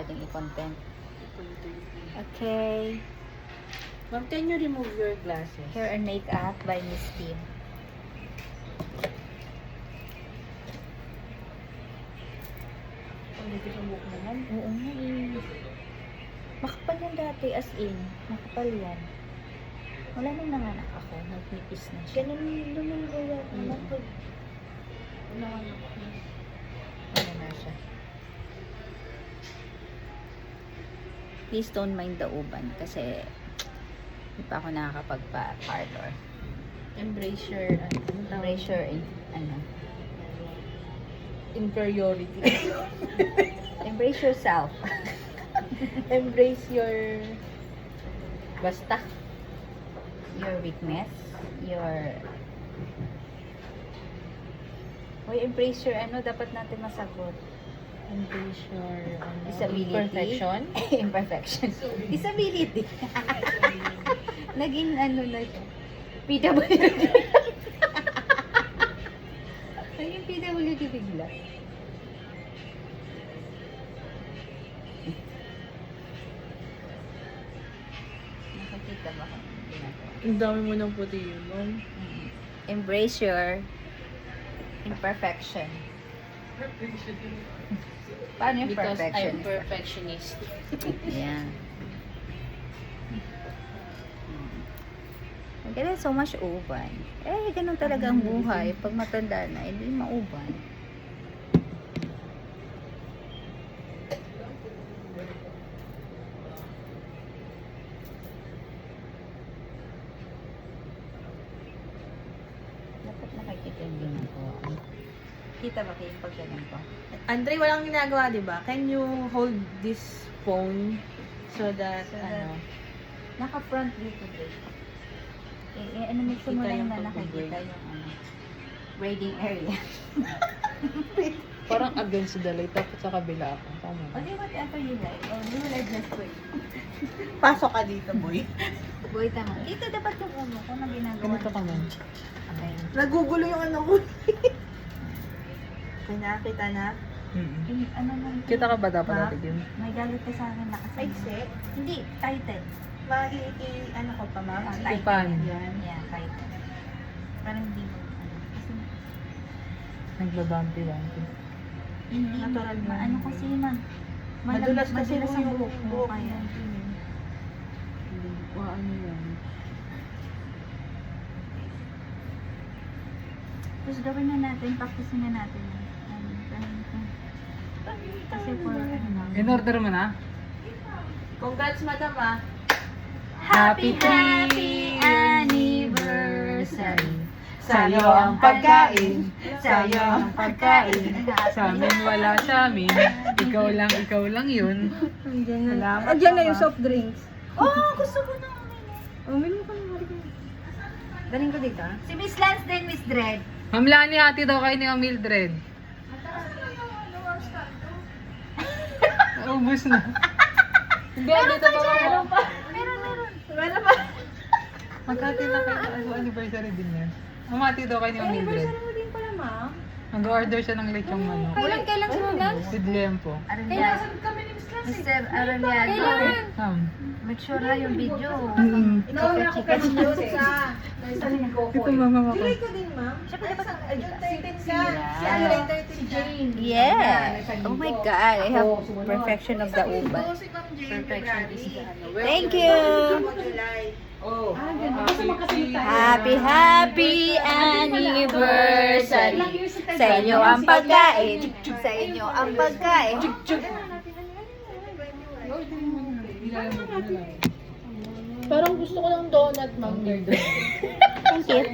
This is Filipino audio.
pwedeng i-content. Okay. Ma'am, can you remove your glasses? Hair and makeup by Miss Kim. Ang dito sa buhok naman. Oo nga eh. Makapal yan dati, as in. Makapal yan. Wala nang nanganak ako. Nagpipis na siya. Ganun naman ko yan. Ano na siya. Please don't mind the uban kasi hindi pa ako nakakapagpa-parlor. Embrace your, Embrace your, ano, inferiority. embrace yourself. Embrace your, basta. Your weakness. Your, embrace your, dapat natin masagot. Embrace your, Disability. imperfection. Imperfection. Disability. Naging na siya. PWD. Naging PWD bigla. Nakakita ba kung ginagawa? Ang dami mo ng puti yun, ma'am. Embrace your imperfection. Paano yung Because perfection? I'm perfectionist. Yan. Kaya so much uban. Ganun talaga ang buhay. Pag matanda na, hindi mauban. Dapat nakikita yung ginagawa. Kita ba kayo pag ganun ko? Andre, walang ginagawa, di ba? Can you hold this phone so that, Naka-front dito din. Make sure mo Kita lang yung na pag-braid. nakikita yung braiding area. Parang against the light, tapos sa kabila ako. Tama O ba? di whatever you like. O di wala just for you. pasok ka dito, boy. Boy, tama. Dito dapat yung ulo ko na ginagawa. Ganito ka man. Okay. Nagugulo yung ano ko. Kita na? Ano man? Kita ka ba dapat Ha? natin yun? May galit ka sa akin nakasama. Maiksi? Hindi, tighten. Ano ko pa, ma'am? Ah, Sige, tighten. pan. Yan, tighten. Parang hindi mo. Kasi Nagbabumpy-bumpy. hindi Natural mo. man. Ano kasi man. Madulas kasi madulas ang yung buhok mo. buhok Kaya. Ano yan? Tapos gawin na natin, practice na natin. Kasi for In order mo na? Congrats, madam, ah. Happy happy anniversary. Sa'yo ang pagkain, Sa'yo ang pagkain. Sa amin wala sa amin. Ikaw lang yun. Salamat. Andiyan na yung soft drinks. Oh, gusto ko na. Umin mo ka na. Daling ko dito, ah. Si Miss Lance din, Miss Dread. Ma'am Lani, hati daw kayo ni Mildred. Naubos na. Hindi, dito pa. Meron pa. Magkati na kayo. Anniversary din yan. Mamati daw kayo ni Mildred. Anniversary mo din pala, ma'am. Mag-order siya ng lechong manok. Kailan si Ma'am Si Liempo. Araliado. Mr. Araliado. Make sure ha yung video. Ikaw na ako ka sa Ito mama ko. ko din, ma'am. Siyempre dapat Ayun, 13 ka. Yeah. Si ano, 13 Jane. Yes. Oh my God. I have perfection of the uban. Si Ma'am Jane, February. Thank you. July. Oh, Happy anniversary. Sa inyo ang pagkain. Sa inyo ang pagkain. Parang gusto ko ng donut, ma'am. Thank you.